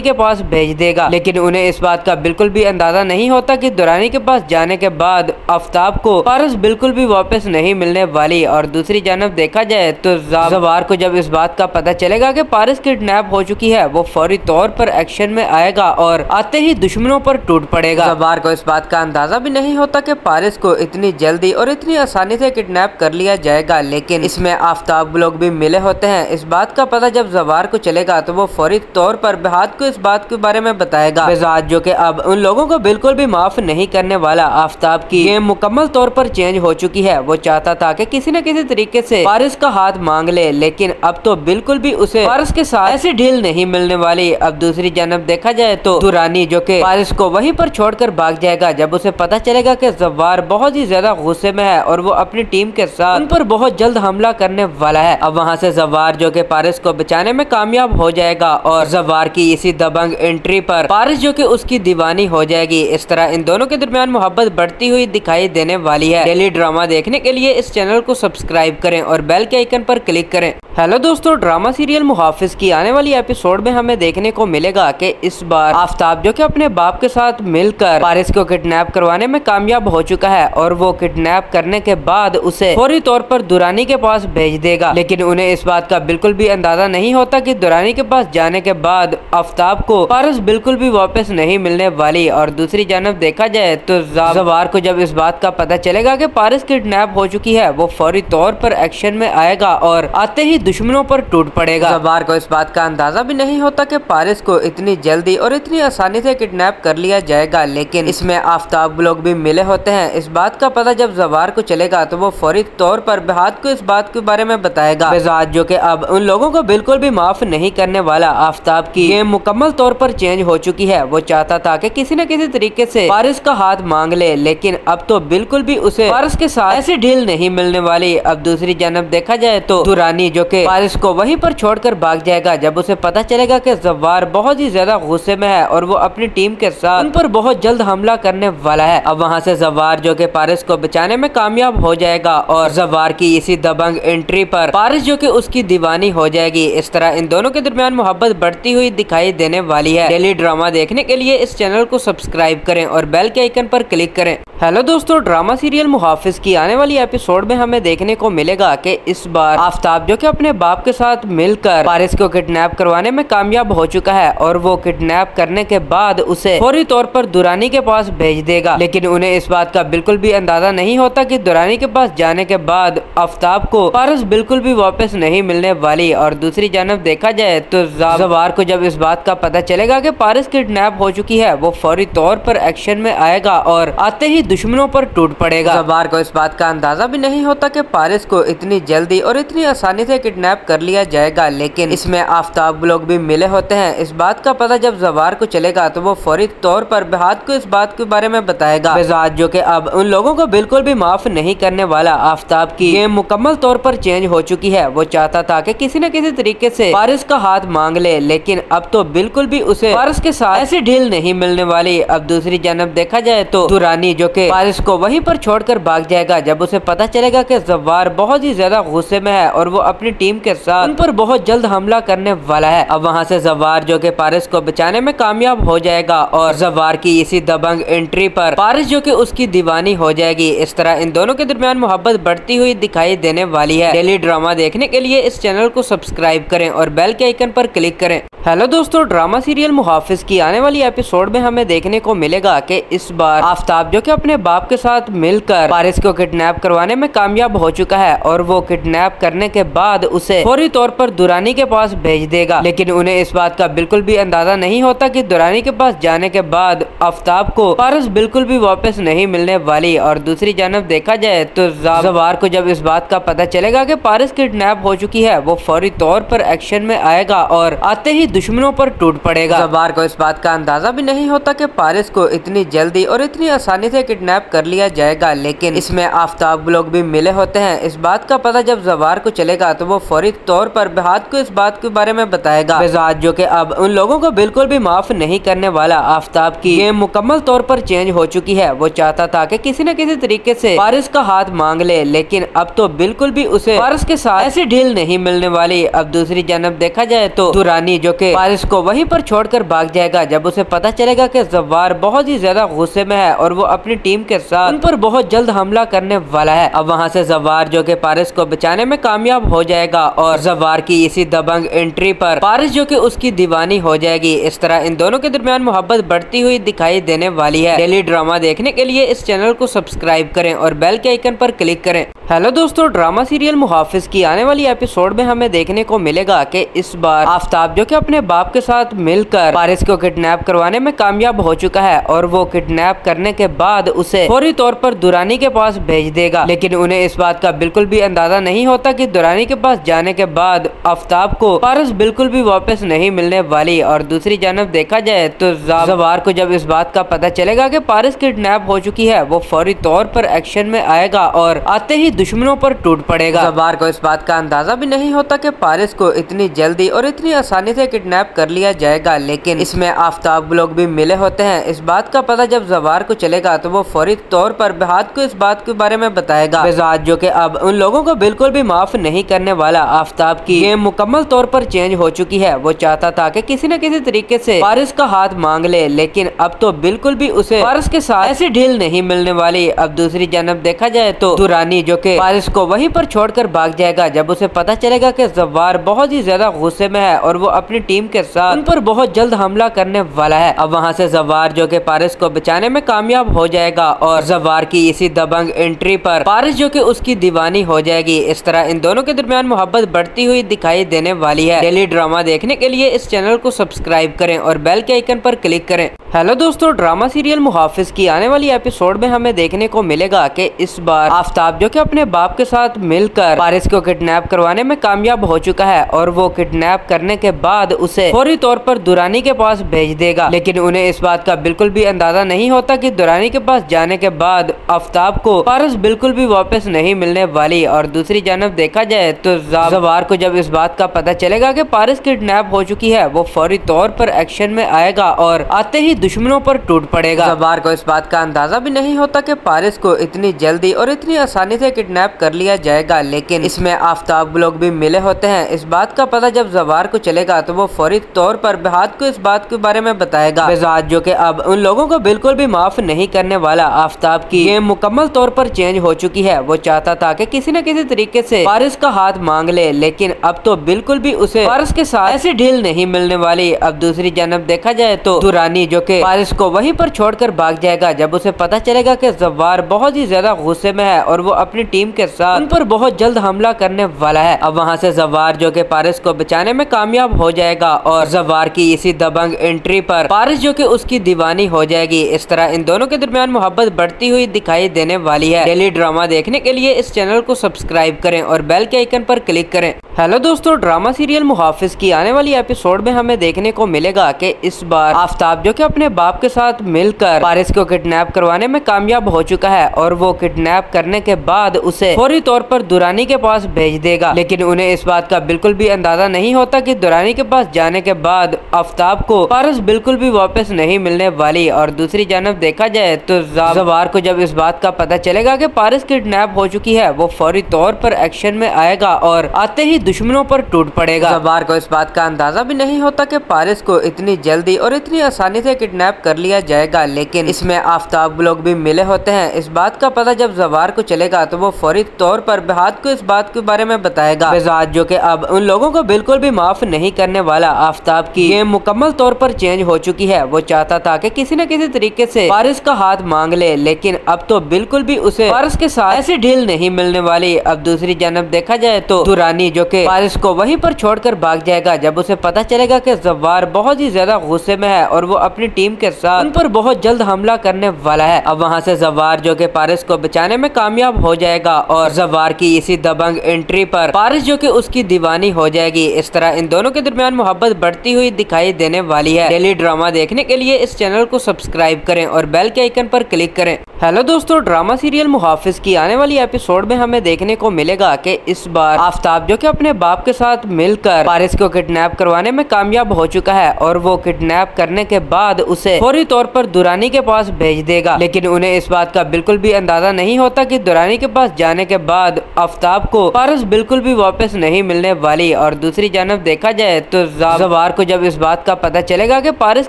के पास भेज देगा। लेकिन उन्हें इस बात का बिल्कुल भी अंदाजा नहीं होता कि दुरानी के पास जाने के बाद आफ्ताब को पारिस बिल्कुल भी वापस नहीं मिलने वाली। और दूसरी जानब देखा जाए तो जवार को जब इस बात का पता चलेगा कि पारिस किडनैप हो चुकी है वो फौरी तौर पर एक्शन में आएगा और आते ही दुश्मनों पर टूट पड़ेगा। जवार को इस बात का अंदाजा भी नहीं होता कि पारिस को इतनी जल्दी और इतनी आसानी से किडनैप कर लिया जाएगा, लेकिन इसमें आफ्ताब लोग भी मिले होते हैं। इस बात का पता जब जवार को चलेगा तो वो फौरी तौर पर बेहाद को इस बात के बारे में बताएगा। बेजाद जो कि अब उन लोगों को बिल्कुल भी माफ नहीं करने वाला, आफ्ताब की गेम मुकम्मल तौर पर चेंज हो चुकी है। वो चाहता था कि किसी न किसी तरीके से पारिस का हाथ मांग ले, लेकिन अब तो बिल्कुल भी उसे पारिस के साथ ऐसी ढील नहीं मिलने वाली। अब दूसरी जानब देखा जाए तो दुरानी जो कि पारिस को वहीं पर छोड़कर भाग जाएगा जब उसे पता चलेगा कि जवार बहुत ही ज्यादा गुस्से में है और वो अपनी टीम के साथ उन पर बहुत जल्द हमला करने वाला है। अब वहाँ से जवार जो कि पारिस को बचाने में कामयाब हो जाएगा और जवार की इसी दबंग एंट्री पर पारस जो कि उसकी दीवानी हो जाएगी। इस तरह इन दोनों के दरमियान मोहब्बत बढ़ती हुई दिखाई देने वाली है। डेली ड्रामा देखने के लिए इस चैनल को सब्सक्राइब करें और बेल के आइकन पर क्लिक करें। हेलो दोस्तों, ड्रामा सीरियल मुहाफिज की आने वाली एपिसोड में हमें देखने को मिलेगा कि इस बार आफ्ताब जो कि अपने बाप के साथ मिलकर पारस को किडनैप करवाने में कामयाब हो चुका है और वो किडनैप करने के बाद उसे फौरी तौर पर दुरानी के पास भेज देगा। लेकिन उन्हें इस बात का बिल्कुल भी अंदाजा नहीं होता कि दुरानी के पास जाने के बाद आफ्ताब को पारस बिल्कुल भी वापस नहीं मिलने वाली। और दूसरी जानब देखा जाए तो जवार को जब इस बात का पता चलेगा कि पारस किडनैप हो चुकी है, वो फौरी तौर पर एक्शन में आएगा और आते ही दुश्मनों पर टूट पड़ेगा। जवार को इस बात का अंदाजा भी नहीं होता कि पारस को इतनी जल्दी और इतनी आसानी से किडनैप कर लिया जाएगा। लेकिन इसमें आफ्ताब लोग भी मिले होते हैं। इस बात का पता जब जवार को चलेगा तो वो फौरी तौर पर बेहाद को इस बात के बारे में बताएगा। बेजाद जो कि अब उन लोगों को बिल्कुल भी माफ नहीं करने वाला। आफ्ताब की गेम मुकम्मल तौर पर चेंज हो चुकी है। वो चाहता था कि किसी न किसी तरीके से पारस का हाथ मांग ले, लेकिन अब तो बिल्कुल भी उसे पारस के साथ ऐसी ढील नहीं मिलने वाली। अब दूसरी जानब देखा जाए तो दुरानी जो कि पारस को वहीं पर छोड़कर भाग जाएगा जब उसे पता चलेगा कि जवार बहुत ही ज्यादा गुस्से में है और वो अपनी टीम के साथ उन पर बहुत जल्द हमला करने वाला है। अब वहां से जवार जो कि पारस को बचाने में कामयाब हो जाएगा और जवार की इसी दबंग एंट्री पर पारस जो कि उसकी दीवानी हो जाएगी। इस तरह इन दोनों के दरमियान मोहब्बत बढ़ती हुई दिखाई देने वाली है। डेली ड्रामा देखने के लिए इस चैनल को सब्सक्राइब करें और बेल के आइकन पर क्लिक करें। हेलो दोस्तों, ड्रामा सीरियल मुहाफिज की आने वाली एपिसोड में हमें देखने को मिलेगा कि इस बार आफ्ताब जो कि अपने बाप के साथ मिलकर पारस को किडनैप करवाने में कामयाब हो चुका है और वो किडनैप करने के बाद उसे फौरी तौर पर दुरानी के पास भेज देगा। लेकिन उन्हें इस बात का बिल्कुल भी अंदाजा नहीं होता कि दुरानी के पास जाने के बाद आफ्ताब को पारस बिल्कुल भी वापस नहीं मिलने वाली। और दूसरी जानब देखा जाए तो जवार को जब इस बात का पता चलेगा कि पारस किडनैप हो चुकी है, वो फौरी तौर पर एक्शन में आएगा और आते ही दुश्मनों पर टूट पड़ेगा। जवार को इस बात का अंदाजा भी नहीं होता कि पारस को इतनी जल्दी और इतनी आसानी से किडनैप कर लिया जाएगा। लेकिन इसमें आफ्ताब लोग भी मिले होते हैं। इस बात का पता जब जवार को चलेगा तो वो फौरी तौर पर बेहाद को इस बात के बारे में बताएगा। बेजाद जो कि अब उन लोगों को बिल्कुल भी माफ नहीं करने वाला। आफ्ताब की गेम मुकम्मल तौर पर चेंज हो चुकी है। वो चाहता था कि किसी न किसी तरीके से पारस का हाथ मांग ले, लेकिन अब तो बिल्कुल भी उसे पारस के साथ ऐसी ढील नहीं मिलने वाली। अब दूसरी जानब देखा जाए तो दुरानी जो कि पारस को वहीं पर छोड़कर भाग जाएगा जब उसे पता चलेगा कि जवार बहुत ही ज्यादा गुस्से में है और वो अपनी टीम के साथ उन पर बहुत जल्द हमला करने वाला है। अब वहां से जवार जो कि पारस को बचाने में कामयाब हो जाएगा और जवार की इसी दबंग एंट्री पर पारस जो कि उसकी दीवानी हो जाएगी। इस तरह इन दोनों के दरमियान मोहब्बत बढ़ती हुई दिखाई देने वाली है। डेली ड्रामा देखने के लिए इस चैनल को सब्सक्राइब करें और बेल के आइकन पर क्लिक करें। हेलो दोस्तों, ड्रामा सीरियल मुहाफिज की आने वाली एपिसोड में हमें देखने को मिलेगा कि इस बार आफ्ताब जो कि अपने बाप के साथ मिलकर पारस को किडनैप करवाने में कामयाब हो चुका है और वो किडनैप करने के बाद उसे फौरी तौर पर दुरानी के पास भेज देगा। लेकिन उन्हें इस बात का बिल्कुल भी अंदाजा नहीं होता कि दुरानी के पास जाने के बाद आफ्ताब को पारस बिल्कुल भी वापस नहीं मिलने वाली। और दूसरी जानब देखा जाए तो जवार को जब इस बात का पता चलेगा कि पारस किडनैप हो चुकी है, वो फौरी तौर पर एक्शन में आएगा और आते ही दुश्मनों पर टूट पड़ेगा। जवार को इस बात का अंदाजा भी नहीं होता कि पारस को इतनी जल्दी और इतनी आसानी से किडनैप कर लिया जाएगा। लेकिन इसमें आफ्ताब लोग भी मिले होते हैं। इस बात का पता जब जवार को चलेगा तो वो फौरी तौर पर बेहाद को इस बात के बारे में बताएगा। बेजाद जो कि अब उन लोगों को बिल्कुल भी माफ नहीं करने वाला। आफ्ताब की गेम मुकम्मल तौर पर चेंज हो चुकी है। वो चाहता था कि किसी न किसी तरीके से पारस का हाथ मांग ले, लेकिन अब तो बिल्कुल भी उसे पारस के साथ ऐसी ढील नहीं मिलने वाली। अब दूसरी जानब देखा जाए तो दुरानी जो कि पारस को वहीं पर छोड़कर भाग जाएगा जब उसे पता चलेगा कि जवार बहुत ही ज्यादा गुस्से में है और वो अपनी टीम के साथ उन पर बहुत जल्द हमला करने वाला है। अब वहां से जवार जो कि पारस को बचाने में कामयाब हो जाएगा और जवार की इसी दबंग एंट्री पर पारस जो कि उसकी दीवानी हो जाएगी। इस तरह इन दोनों के दरमियान मोहब्बत बढ़ती हुई दिखाई देने वाली है। डेली ड्रामा देखने के लिए इस चैनल को सब्सक्राइब करें और बेल के आइकन पर क्लिक करें। हेलो दोस्तों, ड्रामा सीरियल मुहाफिज की आने वाली एपिसोड में हमें देखने को मिलेगा कि इस बार आफ्ताब जो कि अपने बाप के साथ मिलकर पारस को किडनैप करवाने में कामयाब हो चुका है और वो किडनैप करने के बाद उसे फौरी तौर पर दुरानी के पास भेज देगा। लेकिन उन्हें इस बात का बिल्कुल भी अंदाजा नहीं होता कि दुरानी के पास जाने के बाद आफ्ताब को पारस बिल्कुल भी वापस नहीं मिलने वाली। और दूसरी जानब देखा जाए तो जवार को जब इस बात का पता चलेगा कि पारस किडनैप हो चुकी है, वो फौरी तौर पर एक्शन में आएगा और आते ही दुश्मनों पर टूट पड़ेगा। जवार को इस बात का अंदाजा भी नहीं होता कि पारिस को इतनी जल्दी और इतनी आसानी से किडनैप कर लिया जाएगा, लेकिन इसमें आफ्ताब लोग भी मिले होते हैं। इस बात का पता जब जवार को चलेगा तो वो फौरी तौर पर बेहाद को इस बात के बारे में बताएगा। बेजाद जो कि अब उन लोगों को बिल्कुल भी माफ नहीं करने वाला। आफ्ताब की गेम मुकम्मल तौर पर चेंज हो चुकी है। वो चाहता था कि किसी न किसी तरीके से पारिस का हाथ मांग ले, लेकिन अब तो बिल्कुल भी उसे पारिस के साथ ऐसी ढील नहीं मिलने वाली। अब दूसरी जानब देखा जाए तो दुरानी जो कि पारिस को वहीं पर छोड़कर भाग जाएगा जब उसे पता चलेगा कि जवार बहुत ही ज्यादा गुस्से में है और वो अपनी टीम के साथ उन पर बहुत जल्द हमला करने वाला है। अब वहाँ से जवार जो कि पारिस को बचाने में कामयाब हो जाएगा और जवार की इसी दबंग एंट्री पर पारिस जो कि उसकी दीवानी हो जाएगी। इस तरह इन दोनों के दरमियान मोहब्बत बढ़ती हुई दिखाई देने वाली है। डेली ड्रामा देखने के लिए इस चैनल को सब्सक्राइब करें और बेल के आइकन पर क्लिक करें। हेलो दोस्तों, ड्रामा सीरियल मुहाफिज की आने वाली एपिसोड में हमें देखने को मिलेगा कि इस बार आफ्ताब जो कि अपने बाप के साथ मिलकर पारिस को किडनैप करवाने में कामयाब हो चुका है और वो किडनैप करने के बाद उसे फौरी तौर पर दुरानी के पास भेज देगा। लेकिन उन्हें इस बात का बिल्कुल भी अंदाजा नहीं होता कि दुरानी के पास जाने के बाद आफ्ताब को पारिस बिल्कुल भी वापस नहीं मिलने वाली। और दूसरी जानब देखा जाए तो जवार को जब इस बात का पता चलेगा कि पारिस किडनैप हो चुकी है, वो फौरी तौर पर एक्शन में आएगा और आते ही दुश्मनों पर टूट पड़ेगा। जवार को इस बात का अंदाजा भी नहीं होता कि पारिस को इतनी जल्दी और इतनी आसानी से किडनैप कर लिया जाएगा, लेकिन इसमें आफ्ताब लोग भी मिले होते हैं। इस बात का पता जब जवार को चलेगा तो वो फौरी तौर पर बेहाद को इस बात के बारे में बताएगा। बेजाद जो कि अब उन लोगों को बिल्कुल भी माफ नहीं करने वाला। आफ्ताब की गेम मुकम्मल तौर पर चेंज हो चुकी है। वो चाहता था कि किसी न किसी तरीके से पारिस का हाथ मांग ले, लेकिन अब तो बिल्कुल भी उसे पारिस के साथ ऐसी ढील नहीं मिलने वाली। अब दूसरी जानब देखा जाए तो दुरानी जो कि पारिस को वहीं पर छोड़कर भाग जाएगा जब उसे पता चलेगा कि जवार बहुत ही ज्यादा गुस्से में है और वो अपनी टीम के साथ उन पर बहुत जल्द हमला करने वाला है। अब वहाँ से जवार जो कि पारिस को बचाने में कामयाब हो जाएगा और जवार की इसी दबंग एंट्री पर पारिस जो कि उसकी दीवानी हो जाएगी। इस तरह इन दोनों के दरमियान मोहब्बत बढ़ती हुई दिखाई देने वाली है। डेली ड्रामा देखने के लिए इस चैनल को सब्सक्राइब करें और बेल के आइकन पर क्लिक करें। हेलो दोस्तों, ड्रामा सीरियल मुहाफिज की आने वाली एपिसोड में हमें देखने को मिलेगा कि इस बार आफ्ताब जो कि अपने बाप के साथ मिलकर पारिस को किडनैप करवाने में कामयाब हो चुका है और वो किडनैप करने के बाद उसे फौरी तौर पर दुरानी के पास भेज देगा। लेकिन उन्हें इस बात का बिल्कुल भी अंदाजा नहीं होता कि दुरानी के पास जाने के बाद आफ्ताब को पारिस बिल्कुल भी वापस नहीं मिलने वाली। और दूसरी जानब देखा जाए तो जवार को जब इस बात का पता चलेगा कि पारिस किडनैप हो चुकी है, वो फौरी तौर पर एक्शन में आएगा और आते ही दुश्मनों पर टूट पड़ेगा। जवार को इस बात का अंदाजा भी नहीं होता कि पारिस को इतनी जल्दी और इतनी आसानी से किडनैप कर लिया जाएगा, लेकिन इसमें आफ्ताब लोग भी मिले होते हैं। इस बात का पता जब जवार को चलेगा तो वो फौरी तौर पर बेहाद को इस बात के बारे में बताएगा। बेजाद जो कि अब उन लोगों को बिल्कुल भी माफ नहीं करने वाला। आफ्ताब की गेम मुकम्मल तौर पर चेंज हो चुकी है। वो चाहता था कि किसी न किसी तरीके से पारिस का हाथ मांग ले, लेकिन अब तो बिल्कुल भी उसे पारिस के साथ ऐसी ढील नहीं मिलने वाली। अब दूसरी जानब देखा जाए तो दुरानी जो कि पारिस को वहीं पर छोड़कर भाग जाएगा जब उसे पता चलेगा कि जवार बहुत ही ज्यादा गुस्से में है और वो अपनी टीम के साथ उन पर बहुत जल्द हमला करने वाला है। अब वहाँ से जवार जो कि पारिस को बचाने में कामयाब हो जाएगा और जवार की इसी दबंग एंट्री पर पारिस जो कि उसकी दीवानी हो जाएगी। इस तरह इन दोनों के दरमियान मोहब्बत बढ़ती हुई दिखाई देने वाली है। डेली ड्रामा देखने के लिए इस चैनल को सब्सक्राइब करें और बेल के आइकन पर क्लिक करें। हेलो दोस्तों, ड्रामा सीरियल मुहाफिज की आने वाली एपिसोड में हमें देखने को मिलेगा कि इस बार आफ्ताब जो कि अपने बाप के साथ मिलकर पारिस को किडनैप करवाने में कामयाब हो चुका है और वो किडनैप करने के बाद उसे फौरी तौर पर दुरानी के पास भेज देगा। लेकिन उन्हें इस बात का बिल्कुल भी अंदाजा नहीं होता कि दुरानी के पास जाने के बाद आफ्ताब को पारिस बिल्कुल भी वापस नहीं मिलने वाली। और दूसरी जानब देखा जाए तो जवार को जब इस बात का पता चलेगा कि पारिस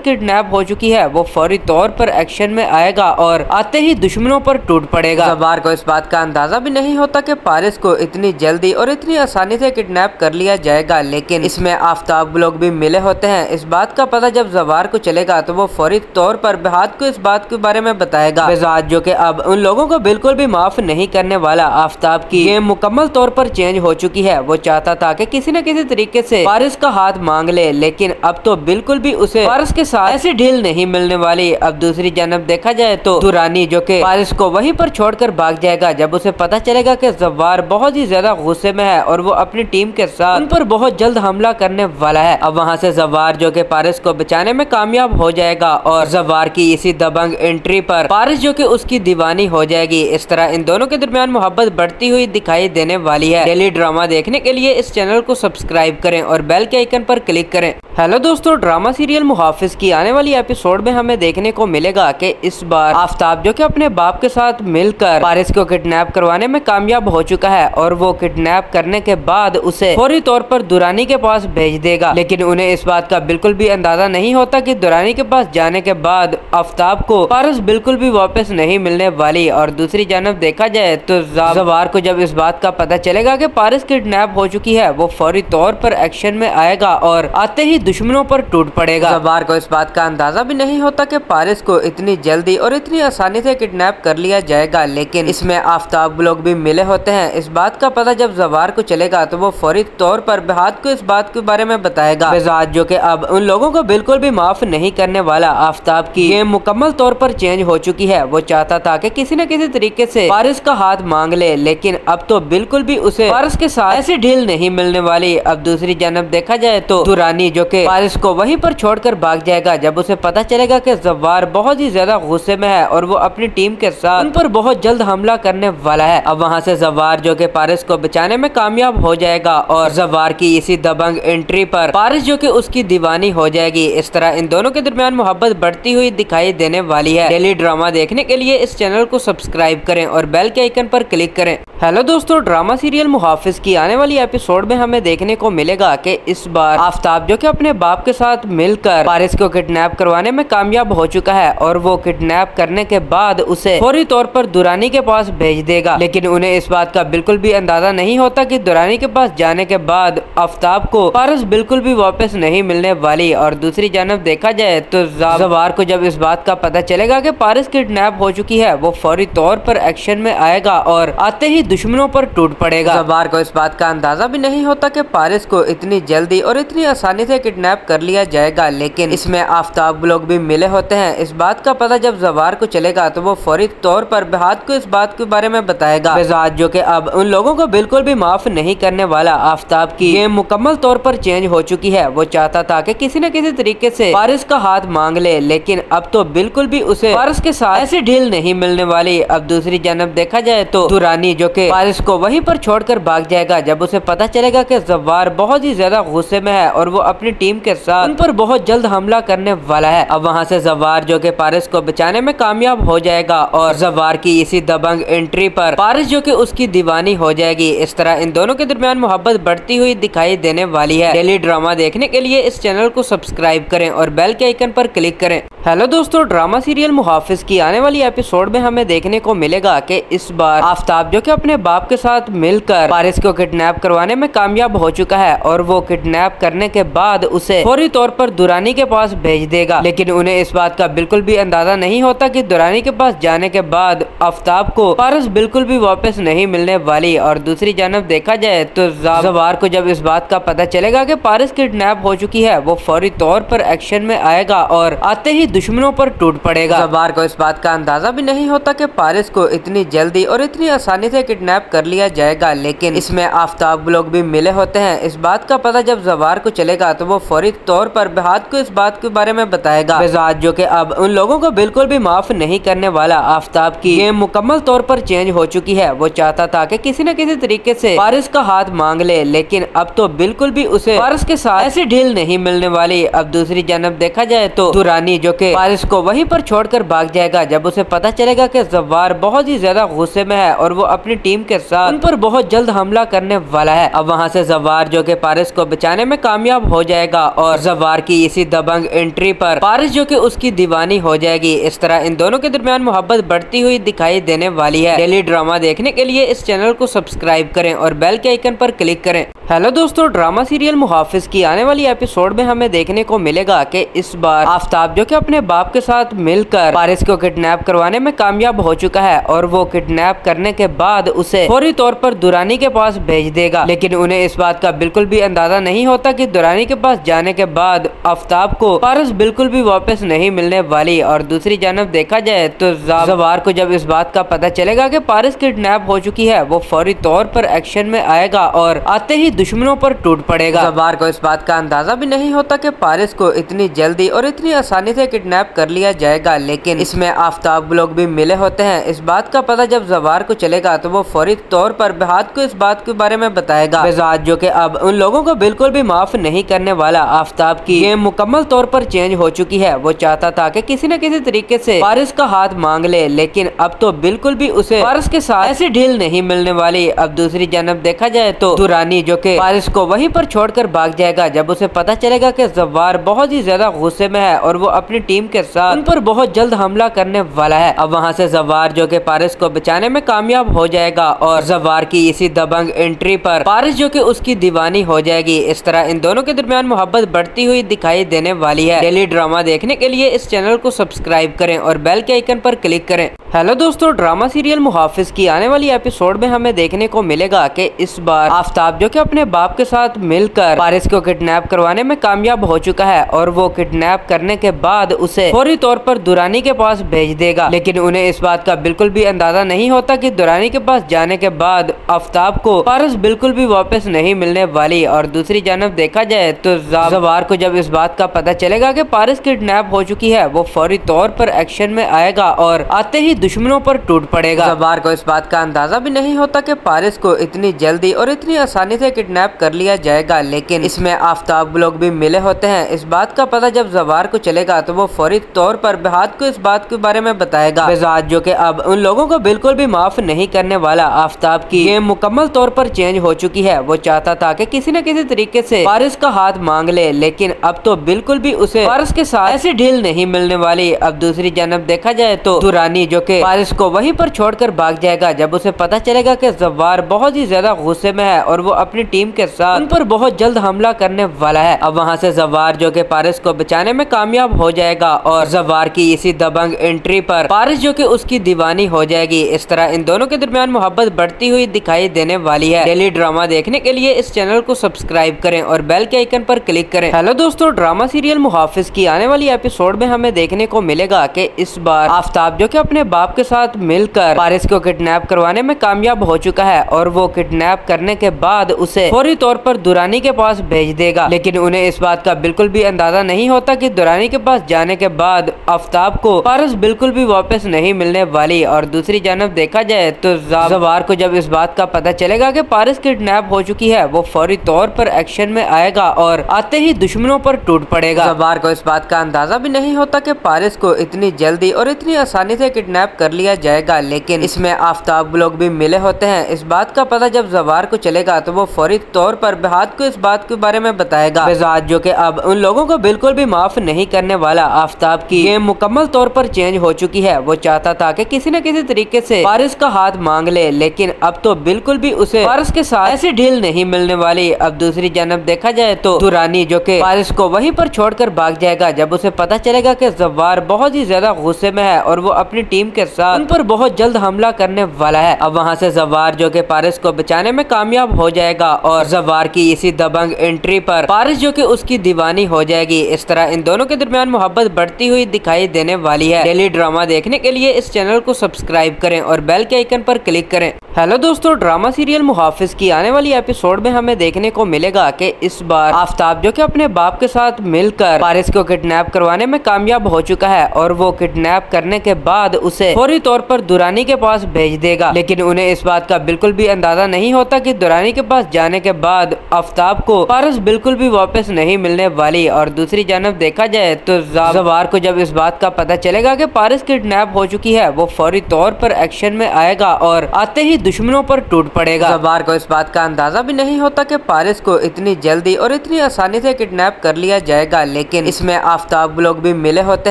किडनैप हो चुकी है, वो फौरी तौर पर एक्शन में आएगा और आते ही दुश्मनों पर टूट पड़ेगा। जवार को इस बात का अंदाजा भी नहीं होता कि पारिस को इतनी जल्दी और इतनी आसानी से किडनैप कर लिया जाएगा, लेकिन इसमें आफ्ताब लोग भी मिले होते हैं। इस बात का पता जब जवार को चलेगा तो वो फौरी तौर पर बेहाद को इस बात के बारे में बताएगा। बेजाद जो कि अब उन लोगों को बिल्कुल भी माफ नहीं करने वाला। आफ्ताब की गेम मुकम्मल तौर पर चेंज हो चुकी है। वो चाहता था कि किसी न किसी तरीके से पारिस का हाथ मांग ले, लेकिन अब तो बिल्कुल भी उसे पारिस के साथ ऐसी ढील नहीं मिलने वाली। अब दूसरी जानब देखा जाए तो दुरानी जो कि पारिस को वहीं पर छोड़कर भाग जाएगा जब उसे पता चलेगा कि जवार बहुत ही ज्यादा गुस्से में है और वो अपनी टीम के साथ उन पर बहुत जल्द हमला करने वाला है। अब वहाँ से जवार जो कि पारिस को बचाने में कामयाब हो जाएगा और जवार की इसी दबंग एंट्री पर पारिस जो कि उसकी दीवानी हो जाएगी। इस तरह इन दोनों के दरमियान मोहब्बत बढ़ती हुई दिखाई देने वाली है। डेली ड्रामा देखने के लिए इस चैनल को सब्सक्राइब करें और बेल के आइकन पर क्लिक करें। हेलो दोस्तों, ड्रामा सीरियल मुहाफिज की आने वाली एपिसोड में हमें देखने को मिलेगा कि इस बार आफ्ताब जो कि अपने बाप के साथ मिलकर पारिस को किडनैप करवाने में कामयाब हो चुका है और वो किडनैप करने के बाद उसे फौरी तौर पर दुरानी के पास भेज देगा। लेकिन उन्हें इस बात का बिल्कुल भी अंदाजा नहीं होता कि दुरानी के पास जाने के बाद आफ्ताब को पारिस बिल्कुल भी वापस नहीं मिलने वाली। और दूसरी जानब देखा जाए तो जवार को जब इस बात का पता चलेगा कि पारिस किडनैप हो चुकी है, वो फौरी तौर पर एक्शन में आएगा और आते ही दुश्मनों पर टूट पड़ेगा। जवार को इस बात का अंदाजा भी नहीं होता कि पारिस को इतनी जल्दी और इतनी आसानी से किडनैप कर लिया जाएगा। लेकिन इसमें आफ्ताब लोग भी मिले होते हैं। इस बात का पता जब जवार को चलेगा तो वो फौरी तौर पर बेहाद को इस बात के बारे में बताएगा। बेजाद जो कि अब उन लोगों को बिल्कुल भी माफ नहीं करने वाला। आफ्ताब की गेम मुकम्मल तौर पर चेंज हो चुकी है। वो चाहता था कि किसी न किसी तरीके से पारिस का हाथ मांग ले, लेकिन अब तो बिल्कुल भी उसे पारिस के साथ ऐसी ढील नहीं मिलने वाली। अब दूसरी जानब देखा जाए तो दुरानी जो कि पारिस को वहीं पर छोड़कर भाग जाएगा जब उसे पता चलेगा कि जवार बहुत ही ज्यादा गुस्से में है और वो अपनी टीम के साथ उन पर बहुत जल्द हमला करने वाला है। अब वहाँ से जवार जो कि पारिस को बचाने में कामयाब हो जाएगा और जवार की इसी दबंग एंट्री पर पारिस जो कि उसकी दीवानी हो जाएगी। इस तरह इन दोनों के दरमियान मोहब्बत बढ़ती हुई दिखाई देने वाली है। डेली ड्रामा देखने के लिए इस चैनल को सब्सक्राइब करें और बेल के आइकन पर क्लिक करें। हेलो दोस्तों, ड्रामा सीरियल मुहाफिज की आने वाली एपिसोड में हमें देखने को मिलेगा कि इस बार आफ्ताब जो कि अपने बाप के साथ मिलकर पारिस को किडनैप करवाने में कामयाब हो चुका है और वो किडनैप करने के बाद उसे फौरी तौर पर दुरानी के पास भेज देगा। लेकिन उन्हें इस बात का बिल्कुल भी अंदाजा नहीं होता कि दुरानी के पास जाने के बाद आफ्ताब को पारिस बिल्कुल भी वापस नहीं मिलने वाली। और दूसरी जानब देखा जाए तो जवार को जब इस बात का पता चलेगा कि पारिस किडनैप हो चुकी है, वो फौरी तौर पर एक्शन में आएगा और आते ही दुश्मनों पर टूट पड़ेगा। जवार को इस बात का अंदाजा भी नहीं होता कि पारिस को इतनी जल्दी और इतनी आसानी से किडनैप कर लिया जाएगा। लेकिन इसमें आफ्ताब लोग भी मिले होते हैं। इस बात का पता जब जवार को चलेगा तो वो फौरी तौर पर बेहाद को इस बात के बारे में बताएगा। बेजाद जो कि अब उन लोगों को बिल्कुल भी माफ नहीं करने वाला। आफ्ताब की गेम मुकम्मल तौर पर चेंज हो चुकी है। वो चाहता था कि किसी न किसी तरीके से पारिस का हाथ मांग ले, लेकिन अब तो बिल्कुल भी उसे पारिस के साथ ऐसी ढील नहीं मिलने वाली। अब दूसरी जानब देखा जाए तो दुरानी जो कि पारिस को वहीं पर छोड़कर भाग जाएगा जब उसे पता चलेगा कि जवार बहुत ही ज्यादा गुस्से में है और वो अपनी टीम के साथ उन पर बहुत जल्द हमला करने वाला है। अब वहाँ से जवार जो कि पारिस को बचाने में कामयाब हो जाएगा और जवार की इसी दबंग एंट्री पर पारिस जो कि उसकी दीवानी हो जाएगी। इस तरह इन दोनों के दरमियान मोहब्बत बढ़ती हुई दिखाई देने वाली है। डेली ड्रामा देखने के लिए इस चैनल को सब्सक्राइब करें और बेल के आइकन पर क्लिक करें। हेलो दोस्तों, ड्रामा सीरियल मुहाफिज की आने वाली एपिसोड में हमें देखने को मिलेगा कि इस बार आफ्ताब जो कि अपने बाप के साथ मिलकर पारिस को किडनैप करवाने में कामयाब हो चुका है और वो किडनैप करने के बाद उसे फौरी तौर पर दुरानी के पास भेज देगा। लेकिन उन्हें इस बात का बिल्कुल भी अंदाजा नहीं होता कि दुरानी के पास जाने के बाद आफ्ताब को पारिस बिल्कुल भी वापस नहीं मिलने वाली। और दूसरी जानब देखा जाए तो जवार को जब इस बात का पता चलेगा कि पारिस किडनैप हो चुकी है, वो फौरी तौर पर एक्शन में आएगा और आते ही दुश्मनों पर टूट पड़ेगा। जवार को इस बात का अंदाजा भी नहीं होता कि पारिस को इतनी जल्दी और इतनी आसानी से किडनैप कर लिया जाएगा। लेकिन इसमें आफ्ताब लोग भी मिले होते हैं। इस बात का पता जब जवार को चलेगा तो वो फौरी तौर पर बेहाद को इस बात के बारे में बताएगा। बेजाद जो कि अब उन लोगों को बिल्कुल भी माफ नहीं करने वाला। आफ्ताब की गेम मुकम्मल तौर पर चेंज हो चुकी है। वो चाहता था कि किसी न किसी तरीके से पारिस का हाथ मांग ले, लेकिन अब तो बिल्कुल भी उसे पारिस के साथ ऐसी ढील नहीं मिलने वाली। अब दूसरी जानब देखा जाए तो दुरानी जो कि पारिस को वहीं पर छोड़कर भाग जाएगा जब उसे पता चलेगा कि जवार बहुत ही ज्यादा गुस्से में है और वो अपनी टीम के साथ उन पर बहुत जल्द हमला करने वाला है। अब वहाँ से जवार जो कि पारिस को बचाने में कामयाब हो जाएगा और जवार की इसी दबंग एंट्री पर पारिस जो कि उसकी दीवानी हो जाएगी। इस तरह इन दोनों के दरमियान मोहब्बत बढ़ती हुई दिखाई देने वाली है। डेली ड्रामा देखने के लिए इस चैनल को सब्सक्राइब करें और बेल के आइकन पर क्लिक करें। हेलो दोस्तों, ड्रामा सीरियल मुहाफिज की आने वाली एपिसोड में हमें देखने को मिलेगा कि इस बार आफ्ताब जो कि अपने बाप के साथ मिलकर पारिस को किडनैप करवाने में कामयाब हो चुका है और वो किडनैप करने के बाद उसे फौरी तौर पर दुरानी के पास भेज देगा। लेकिन उन्हें इस बात का बिल्कुल भी अंदाजा नहीं होता कि दुरानी के पास जाने के बाद आफ्ताब को पारिस बिल्कुल भी वापस नहीं मिलने वाली। और दूसरी जानब देखा जाए तो जवार को जब इस बात का पता चलेगा कि पारिस किडनैप हो चुकी है, वो फौरी तौर पर एक्शन में आएगा और आते ही दुश्मनों पर टूट पड़ेगा। जवार को इस बात का अंदाजा भी नहीं होता कि पारिस को इतनी जल्दी और इतनी आसानी से किडनैप कर लिया जाएगा। लेकिन इसमें आफ्ताब लोग भी मिले होते हैं। इस बात का पता जब जवार को चलेगा तो वो फौरी तौर पर बेहाद को इस बात के बारे में बताएगा। बेजाद जो कि अब उन लोगों को बिल्कुल भी माफ नहीं करने वाला। आफ्ताब की गेम मुकम्मल तौर पर चेंज हो चुकी है। वो चाहता था कि किसी न किसी तरीके से पारिस का हाथ मांग ले, लेकिन अब तो बिल्कुल भी उसे पारिस के साथ ऐसी ढील नहीं मिलने वाली। अब दूसरी जानब देखा जाए तो दुरानी जो कि पारिस को वहीं पर छोड़कर भाग जाएगा जब उसे पता चलेगा कि जवार बहुत ही ज्यादा गुस्से में है और वो अपनी टीम के साथ उन पर बहुत जल्द हमला करने वाला है। अब वहां से जवार जो कि पारिस को बचाने में कामयाब हो जाएगा और जवार की इसी दबंग एंट्री पर पारिस जो कि उसकी दीवानी हो जाएगी। इस तरह इन दोनों के दरमियान मोहब्बत बढ़ती हुई दिखाई देने वाली है। डेली ड्रामा देखने के लिए इस चैनल को सब्सक्राइब करें और बेल के आइकन पर क्लिक करें। हेलो दोस्तों, ड्रामा सीरियल मुहाफिज की आने वाली एपिसोड में हमें देखने को मिलेगा कि इस बार आफ्ताब जो कि अपने बाप के साथ मिलकर पारिस को किडनैप करवाने में कामयाब हो चुका है और वो किडनैप करने के बाद उसे फौरी तौर पर दुरानी के पास भेज देगा। लेकिन उन्हें इस बात का बिल्कुल भी अंदाजा नहीं होता कि दुरानी के पास जाने के बाद आफ्ताब को पारिस बिल्कुल भी वापस नहीं मिलने वाली। और दूसरी जानब देखा जाए तो जवार को जब इस बात का पता चलेगा कि पारिस किडनैप हो चुकी है, वो फौरी तौर पर एक्शन में आएगा और आते ही दुश्मनों पर टूट पड़ेगा। जवार को इस बात का अंदाजा भी नहीं होता कि पारिस को इतनी जल्दी और इतनी आसानी से किडनैप कर लिया जाएगा। लेकिन इसमें आफ्ताब लोग भी मिले होते हैं। इस बात का पता जब जवार को चलेगा तो वो फौरी तौर पर बेहाद को इस बात के बारे में बताएगा। बेजाद जो कि अब उन लोगों को बिल्कुल भी माफ नहीं करने वाला। आफ्ताब की गेम मुकम्मल तौर पर चेंज हो चुकी है। वो चाहता था कि किसी न किसी तरीके से पारिस का हाथ मांग ले, लेकिन अब तो बिल्कुल भी उसे पारिस के साथ ऐसी ढील नहीं मिलने वाली। अब दूसरी जानब देखा जाए तो दुरानी जो कि पारिस को वहीं पर छोड़कर भाग जाएगा जब उसे पता चलेगा कि जवार बहुत ही ज्यादा गुस्से में है और वो अपनी टीम के साथ उन पर बहुत जल्द हमला करने वाला है। अब वहां से जवार जो कि पारिस को बचाने में कामयाब हो जाएगा और जवार की इसी दबंग एंट्री पर पारिस जो कि उसकी दीवानी हो जाएगी। इस तरह इन दोनों के दरमियान मोहब्बत बढ़ती हुई दिखाई देने वाली है। डेली ड्रामा देखने के लिए इस चैनल को सब्सक्राइब करें और बेल के आइकन पर क्लिक करें। हेलो दोस्तों, ड्रामा सीरियल मुहाफिज की आने वाली एपिसोड में हमें देखने को मिलेगा कि इस बार आफ्ताब जो कि अपने बाप के साथ मिलकर पारिस को किडनैप करवाने में कामयाब हो चुका है और वो किडनैप करने के बाद उसे फौरी तौर पर दुरानी के पास भेज देगा। लेकिन उन्हें इस बात का बिल्कुल भी अंदाजा नहीं होता कि दुरानी के पास जाने के बाद आफ्ताब को पारिस बिल्कुल भी वापस नहीं मिलने वाली। और दूसरी जानब देखा जाए तो जवार को जब इस बात का पता चलेगा कि पारिस किडनैप हो चुकी है, वो फौरी तौर पर एक्शन में आएगा और आते ही दुश्मनों पर टूट पड़ेगा। जवार को इस बात का अंदाजा भी नहीं होता कि पारिस को इतनी जल्दी और इतनी आसानी से किडनैप कर लिया जाएगा। लेकिन इसमें आफ्ताब लोग भी मिले होते हैं। इस बात का पता जब जवार को चलेगा तो वो फौरी तौर पर बेहाद को इस बात के बारे में बताएगा। बेजाद जो कि अब उन लोगों को बिल्कुल भी माफ नहीं करने वाला। आफ्ताब की गेम मुकम्मल तौर पर चेंज हो चुकी है। वो चाहता था कि किसी न किसी तरीके से पारिस का हाथ मांग ले, लेकिन अब तो बिल्कुल भी उसे पारिस के साथ ऐसी ढील नहीं मिलने वाली। अब दूसरी जानब देखा जाए तो दुरानी जो कि पारिस को वहीं पर छोड़कर भाग जाएगा जब उसे पता चलेगा कि जवार बहुत ही ज्यादा गुस्से में है और वो अपनी टीम के साथ उन पर बहुत जल्द हमला करने वाला है। अब वहां से जवार जो कि पारिस को बचाने में कामयाब हो जाएगा और जवार की इसी दबंग एंट्री पर पारिस जो कि उसकी दीवानी हो जाएगी। इस तरह इन दोनों के दरमियान मोहब्बत बढ़ती हुई दिखाई देने वाली है। डेली ड्रामा देखने के लिए इस चैनल को सब्सक्राइब करें और बेल के आइकन पर क्लिक करें। हेलो दोस्तों, ड्रामा सीरियल मुहाफिज की आने वाली एपिसोड में हमें देखने को मिलेगा कि इस बार आफ्ताब जो कि अपने बाप के साथ मिलकर पारिस को किडनैप करवाने में कामयाब हो चुका है और वो किडनैप करने के बाद उसे फौरी तौर पर दुरानी के पास भेज देगा। लेकिन उन्हें इस बात का बिल्कुल भी अंदाजा नहीं होता कि दुरानी के पास जाने के बाद आफ्ताब को पारिस बिल्कुल भी वापस नहीं मिलने वाली। और दूसरी जानब देखा जाए तो जवार को जब इस बात का पता चलेगा कि पारिस किडनैप हो चुकी है, वो फौरी तौर पर एक्शन में आएगा और आते ही दुश्मनों पर टूट पड़ेगा। जवार को इस बात का अंदाजा भी नहीं होता कि पारिस को इतनी जल्दी और इतनी आसानी से किडनैप कर लिया जाएगा, लेकिन इसमें आफ्ताब लोग भी मिले होते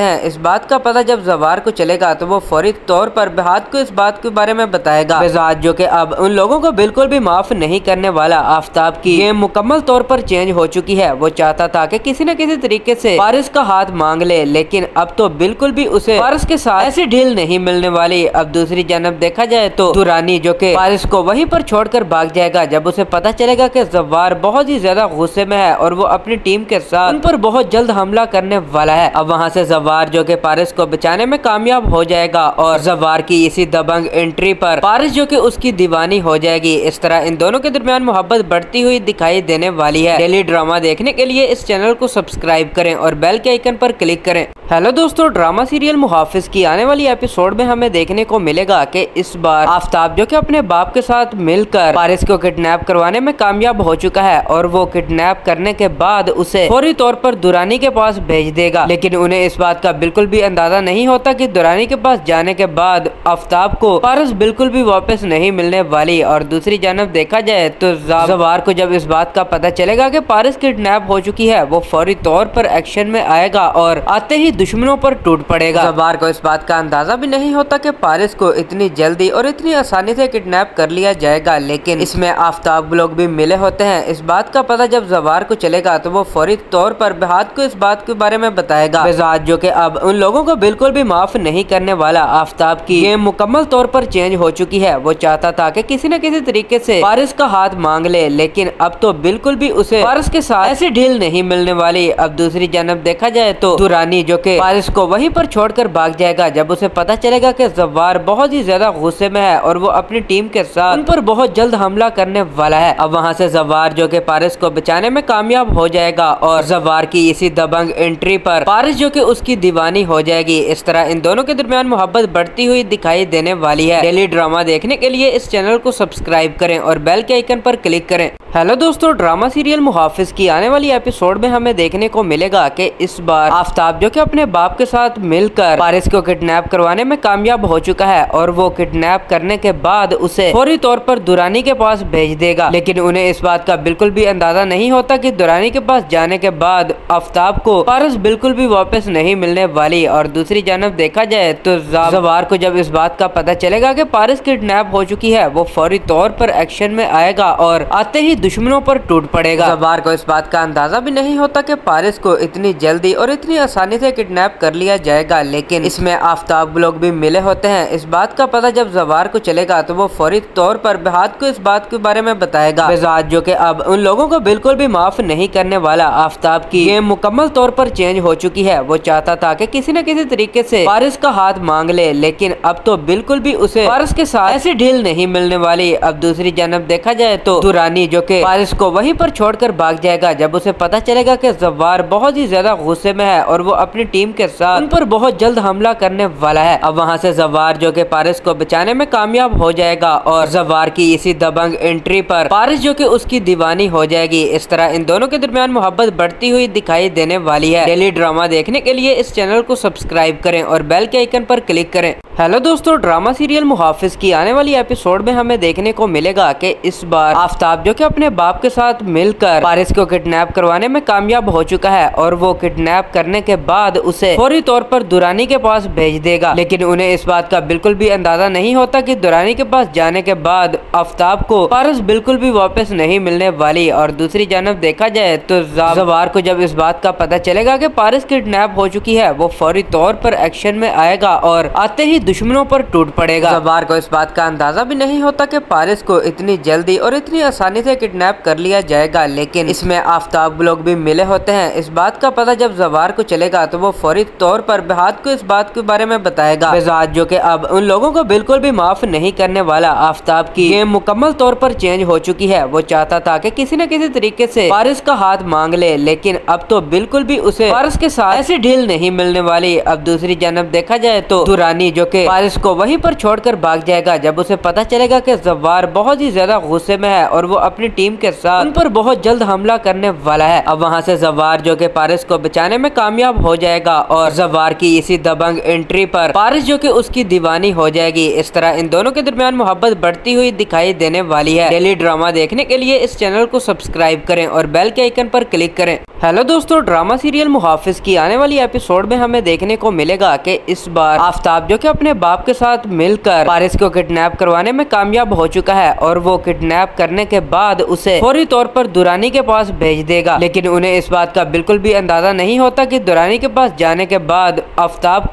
हैं। इस बात का पता जब जवार को चलेगा तो वो फौरी तौर पर बेहाद को इस बात के बारे में बताएगा। बेजाद जो कि अब उन लोगों को बिल्कुल भी माफ नहीं करने वाला। आफ्ताब की गेम मुकम्मल तौर पर चेंज हो चुकी है। वो चाहता था कि किसी न किसी तरीके से पारिस का हाथ मांग ले, लेकिन अब तो बिल्कुल भी उसे पारिस के साथ ऐसी ढील नहीं मिलने वाली। अब दूसरी जानब देखा जाए तो दुरानी जो कि पारिस को वहीं पर छोड़कर भाग जाएगा जब उसे पता चलेगा कि जवार बहुत ही ज्यादा गुस्से में है और वो अपनी टीम के साथ उन पर बहुत जल्द हमला करने वाला है। अब वहाँ से जवार जो कि पारिस को बचाने में कामयाब हो जाएगा और जवार की इसी दबंग एंट्री पर पारिस जो कि उसकी दीवानी हो जाएगी। इस तरह इन दोनों के दरमियान मोहब्बत बढ़ती हुई दिखाई देने वाली है। डेली ड्रामा देखने के लिए इस चैनल को सब्सक्राइब करें और बेल के आइकन पर क्लिक करें। हेलो दोस्तों, ड्रामा सीरियल मुहाफिज की आने वाली एपिसोड में हमें देखने को मिलेगा कि इस बार आफ्ताब जो कि अपने बाप के साथ मिलकर पारिस को किडनैप करवाने में कामयाब हो चुका है और वो किडनैप करने के बाद उसे फौरी तौर पर दुरानी के पास भेज देगा। लेकिन उन्हें इस बात का बिल्कुल भी अंदाजा नहीं होता कि दुरानी के पास जाने के बाद आफ्ताब को पारिस बिल्कुल भी वापस नहीं मिलने वाली। और दूसरी जानब देखा जाए तो जवार को जब इस बात का पता चलेगा कि पारिस किडनैप हो चुकी है, वो फौरी तौर पर एक्शन में आएगा और आते ही दुश्मनों पर टूट पड़ेगा। जवार को इस बात का अंदाजा भी नहीं होता कि पारिस को इतनी जल्दी और इतनी आसानी से किडनैप कर लिया जाएगा, लेकिन इसमें आफ्ताब लोग भी मिले होते हैं। इस बात का पता जब जवार को चलेगा तो वो फौरी तौर पर बेहाद को इस बात के बारे में बताएगा। बेजाद जो कि अब उन लोगों को बिल्कुल भी माफ नहीं करने वाला। आफ्ताब की गेम मुकम्मल तौर पर चेंज हो चुकी है। वो चाहता था कि किसी न किसी तरीके से पारिस का हाथ मांग ले, लेकिन अब तो बिल्कुल भी उसे पारिस के साथ ऐसी ढील नहीं मिलने वाली। अब दूसरी जानब देखा जाए तो दुरानी जो कि पारिस को वहीं पर छोड़कर भाग जाएगा जब उसे पता चलेगा कि जवार बहुत ही ज्यादा गुस्से में है और वो अपनी टीम के साथ उन पर बहुत जल्द हमला करने वाला है। अब वहाँ से जवार जो कि पारिस को बचाने में कामयाब हो जाएगा और जवार की इसी दबंग एंट्री पर पारिस जो कि उसकी दीवानी हो जाएगी। इस तरह इन दोनों के दरमियान मोहब्बत बढ़ती हुई दिखाई देने वाली है। डेली ड्रामा देखने के लिए इस चैनल को सब्सक्राइब करें और बेल के आइकन पर क्लिक करें। हेलो दोस्तों, ड्रामा सीरियल मुहाफिज की आने वाली एपिसोड में हमें देखने को मिलेगा कि इस बार आफ्ताब जो कि अपने बाप के साथ मिलकर पारिस को किडनैप करवाने में कामयाब हो चुका है और वो किडनैप करने के बाद उसे फौरी तौर पर दुरानी के पास भेज देगा। लेकिन उन्हें इस बात का बिल्कुल भी अंदाजा नहीं होता कि दुरानी के पास जाने के बाद आफ्ताब को पारिस बिल्कुल भी वापस नहीं मिलने वाली। और दूसरी जानब देखा जाए तो जवार को जब इस बात का पता चलेगा कि पारिस किडनैप हो चुकी है, वो फौरी तौर पर एक्शन में आएगा और आते ही दुश्मनों पर टूट पड़ेगा। जवार को इस बात का अंदाजा भी नहीं होता कि पारिस को इतनी जल्दी और इतनी आसानी से किडनैप कर लिया जाएगा, लेकिन इसमें आफ्ताब लोग भी मिले होते हैं। इस बात का पता जब जवार को चलेगा तो वो फौरी तौर पर बेहाद को इस बात के बारे में बताएगा। बेजाद जो कि अब उन लोगों को बिल्कुल भी माफ नहीं करने वाला। आफ्ताब की गेम मुकम्मल तौर पर चेंज हो चुकी है। वो चाहता था कि किसी न किसी तरीके से पारिस का हाथ मांग ले, लेकिन अब तो बिल्कुल भी उसे पारिस के साथ ऐसी ढील नहीं मिलने वाली। अब दूसरी जानब देखा जाए तो दुरानी जो कि पारिस को वहीं पर छोड़कर भाग जाएगा जब उसे पता चलेगा कि जवार बहुत ही ज्यादा गुस्से में है और वो अपनी टीम के साथ उन पर बहुत जल्द हमला करने वाला है। अब वहाँ से जवार जो कि पारिस को बचाने में कामयाब हो जाएगा और जवार की इसी दबंग एंट्री पर पारिस जो कि उसकी दीवानी हो जाएगी। इस तरह इन दोनों के दरमियान मोहब्बत बढ़ती हुई दिखाई देने वाली है। डेली ड्रामा देखने के लिए इस चैनल को सब्सक्राइब करें और बेल के आइकन पर क्लिक करें। हेलो दोस्तों, ड्रामा सीरियल मुहाफिज की आने वाली एपिसोड में हमें देखने को मिलेगा कि इस बार आफ्ताब जो कि अपने बाप के साथ मिलकर पारिस को किडनैप करवाने में कामयाब हो चुका है और वो किडनैप करने के बाद उसे फौरी तौर पर दुरानी के पास भेज देगा। लेकिन उन्हें इस बात का बिल्कुल भी अंदाजा नहीं होता कि दुरानी के पास जाने के बाद आफ्ताब को पारिस बिल्कुल भी वापस नहीं मिलने वाली। और दूसरी जानब देखा जाए तो जवार को जब इस बात का पता चलेगा कि पारिस किडनैप हो चुकी है, वो फौरी तौर पर एक्शन में आएगा और आते ही दुश्मनों पर टूट पड़ेगा। जवार को इस बात का अंदाजा भी नहीं होता कि पारिस को इतनी जल्दी और इतनी आसानी से किडनैप कर लिया जाएगा, लेकिन इसमें आफ्ताब लोग भी मिले होते हैं। इस बात का पता जब जवार को चलेगा तो वो फौरी तौर पर बेहाद को इस बात के बारे में बताएगा। बेजाद जो कि अब उन लोगों को बिल्कुल भी माफ नहीं करने वाला। आफ्ताब की गेम मुकम्मल तौर पर चेंज हो चुकी है। वो चाहता था कि किसी न किसी तरीके से पारिस का हाथ मांग ले, लेकिन अब तो बिल्कुल भी उसे पारिस के साथ ऐसी ढील नहीं मिलने वाली। अब दूसरी जानब देखा जाए तो दुरानी जो कि पारिस को वहीं पर छोड़कर भाग जाएगा जब उसे पता चलेगा कि जवार बहुत ही ज्यादा गुस्से में है और वो अपनी टीम के साथ उन पर बहुत जल्द हमला करने वाला है। अब वहाँ से जवार जो कि पारिस को बचाने में कामयाब हो जाएगा और जवार की इसी दबंग एंट्री पर पारिस जो कि उसकी दीवानी हो जाएगी। इस तरह इन दोनों के दरमियान मोहब्बत बढ़ती हुई दिखाई देने वाली है। डेली ड्रामा देखने के लिए इस चैनल को सब्सक्राइब करें और बेल के आइकन पर क्लिक करें। हेलो दोस्तों, ड्रामा सीरियल मुहाफिज की आने वाली एपिसोड में हमें देखने को मिलेगा कि इस बार आफ्ताब जो कि अपने बाप के साथ मिलकर पारिस को किडनैप करवाने में कामयाब हो चुका है और वो किडनैप करने के बाद उसे फौरी तौर पर दुरानी के पास भेज देगा। लेकिन उन्हें इस बात का बिल्कुल भी अंदाजा नहीं होता कि दुरानी के पास जाने के बाद आफ्ताब